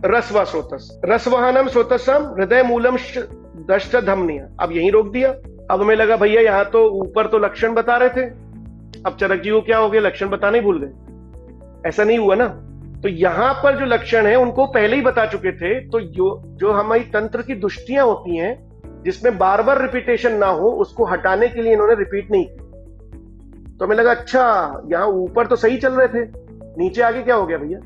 रसवा स्रोतस, रसवहनम स्रोतसम हृदय मूलम दष्ट धमनिया। अब यहीं रोक दिया। अब हमें लगा भैया यहाँ तो ऊपर तो लक्षण बता रहे थे, अब चरक जी को क्या हो गया, लक्षण बताना ही भूल गए। ऐसा नहीं हुआ ना। तो यहां पर जो लक्षण है उनको पहले ही बता चुके थे। तो जो हमारी तंत्र की दुष्टियां होती हैं जिसमें बार बार रिपीटेशन ना हो, उसको हटाने के लिए इन्होंने रिपीट नहीं की। तो हमें लगा अच्छा यहाँ ऊपर तो सही चल रहे थे, नीचे आगे क्या हो गया भैया।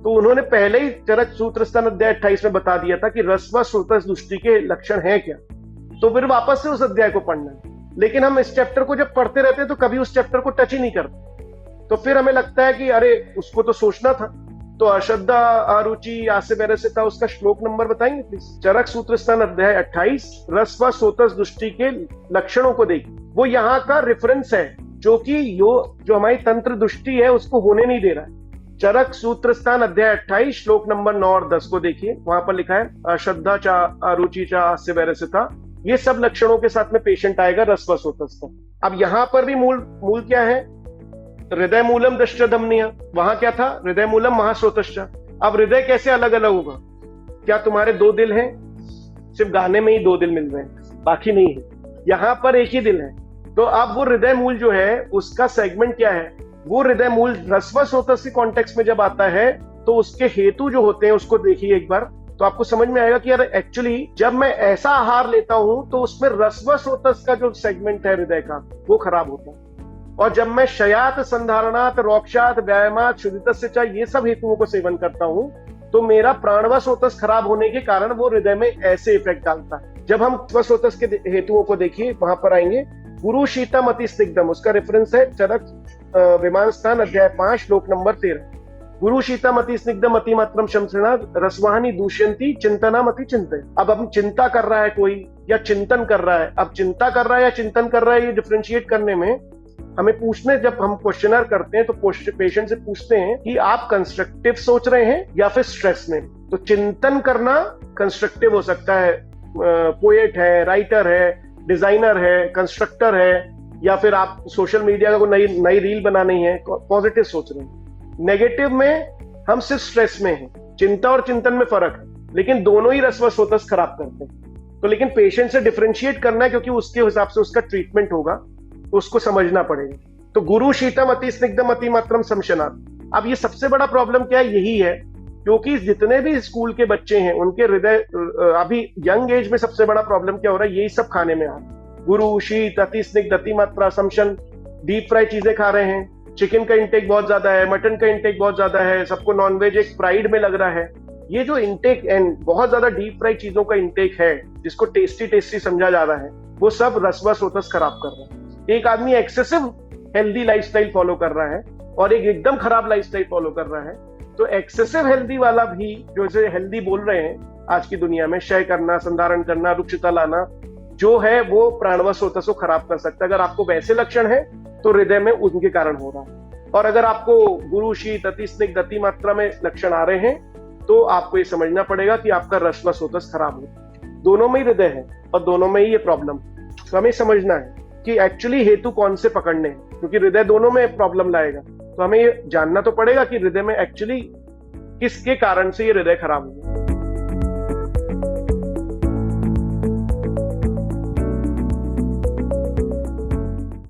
तो उन्होंने पहले ही चरक सूत्र स्थान अध्याय 28 में बता दिया था कि रस्व श्रुतस दुष्टि के लक्षण है क्या। तो फिर वापस से उस अध्याय को पढ़ना है। लेकिन हम इस चैप्टर को जब पढ़ते रहते हैं तो कभी उस चैप्टर को टच ही नहीं करते। तो फिर हमें लगता है कि अरे उसको तो सोचना था। तो अश्रद्धा अरुचि आस्य वैरस्यता, उसका श्लोक नंबर बताएंगे प्लीज। चरक सूत्र स्थान अध्याय 28 रस्व श्रोतस दृष्टि के लक्षणों को देखिए। वो यहाँ का रेफरेंस है जो कि जो हमारी तंत्र दृष्टि है उसको होने नहीं दे रहा है। चरक सूत्र स्थान अध्याय 28 श्लोक नंबर 9 और 10 को देखिए। वहां पर लिखा है अश्रद्धा चा अरुचि चा आस्य वैरस्यता, ये सब लक्षणों के साथ में पेशेंट आएगा रस्व श्रोतस का। अब यहां पर भी मूल क्या है, हृदय मूलम दष्ट धमनिया। वहां क्या था, हृदय मूलम महास्रोतश्च। अब हृदय कैसे अलग अलग होगा, क्या तुम्हारे दो दिल हैं, सिर्फ गाने में ही दो दिल मिल रहे हैं बाकी नहीं है, यहां पर एक ही दिल है। तो अब वो हृदय मूल जो है उसका सेगमेंट क्या है, वो हृदय मूल रस्व श्रोतस के कॉन्टेक्स्ट में जब आता है तो उसके हेतु जो होते हैं उसको देखिए एक बार, तो आपको समझ में आएगा कि यार एक्चुअली जब मैं ऐसा आहार लेता हूं तो उसमें रस्व श्रोतस का जो सेगमेंट है हृदय का वो खराब होता है। और जब मैं शयात संधारणात रोक्षात व्यायामात शुद्धितस्य ये सब हेतुओं को सेवन करता हूं तो मेरा प्राणव स्रोतस खराब होने के कारण वो हृदय में ऐसे इफेक्ट डालता है। जब हम स्रोतस के हेतुओं को देखिए वहां पर आएंगे, गुरु शीतम अति स्निग्धम, उसका रेफरेंस है चरक विमान स्थान अध्याय 5 श्लोक नंबर 13। गुरु शीतम अति स्निग्धम अति मात्रम शमसना रसवाहनी दूष्यंती चिंतना अति चिंतन। अब हम चिंता कर रहा है कोई या चिंतन कर रहा है, अब चिंता कर रहा है या चिंतन कर रहा है ये डिफरेंशिएट करने में हमें पूछने, जब हम क्वेश्चनर करते हैं तो पेशेंट से पूछते हैं कि आप कंस्ट्रक्टिव सोच रहे हैं या फिर स्ट्रेस में। तो चिंतन करना कंस्ट्रक्टिव हो सकता है, पोएट है, राइटर है, डिजाइनर है, कंस्ट्रक्टर है, या फिर आप सोशल मीडिया को नई रील बनानी है, पॉजिटिव सोच रहे हैं। नेगेटिव में हम सिर्फ स्ट्रेस में हैं। चिंता और चिंतन में फर्क है, लेकिन दोनों ही रसव श्रोतस खराब करते हैं। तो लेकिन पेशेंट से डिफरेंशिएट करना है क्योंकि उसके हिसाब से उसका ट्रीटमेंट होगा, उसको समझना पड़ेगा। तो गुरु शीतम अति स्निग्धम अति मात्रम शमशनात्। अब ये सबसे बड़ा प्रॉब्लम क्या है, यही है क्योंकि जितने भी स्कूल के बच्चे हैं उनके हृदय अभी यंग एज में सबसे बड़ा प्रॉब्लम क्या हो रहा है, यही सब खाने में आ रहा है। गुरु शीत अति स्निग्ध अति मात्रा शमशन, डीप फ्राई चीजें खा रहे हैं, चिकन का इंटेक बहुत ज्यादा है, मटन का इंटेक बहुत ज्यादा है, सबको नॉनवेज एक प्राइड में लग रहा है। ये जो इंटेक एंड बहुत ज्यादा डीप फ्राई चीजों का इंटेक है जिसको टेस्टी समझा जा रहा है, वो सब रसव श्रोतस खराब कर रहा है। एक आदमी एक्सेसिव हेल्दी लाइफस्टाइल फॉलो कर रहा है और एक एकदम खराब लाइफस्टाइल फॉलो कर रहा है। तो एक्सेसिव हेल्दी वाला भी, जो इसे हेल्दी बोल रहे हैं आज की दुनिया में, क्षय करना, संधारण करना, रुक्षता लाना, जो है वो प्राणव स्रोतस को खराब कर सकता है। अगर आपको वैसे लक्षण है तो हृदय में उनके कारण हो रहा है। और अगर आपको गुरु शीत अति स्निग्ध अति मात्रा में लक्षण आ रहे हैं तो आपको ये समझना पड़ेगा कि आपका रसव श्रोतस खराब हो। दोनों में ही हृदय है और दोनों में ही ये प्रॉब्लम। तो हमें समझना है कि एक्चुअली हेतु कौन से पकड़ने हैं, क्योंकि हृदय दोनों में प्रॉब्लम लाएगा। तो हमें ये जानना तो पड़ेगा कि हृदय में एक्चुअली किसके कारण से ये हृदय खराब हुआ।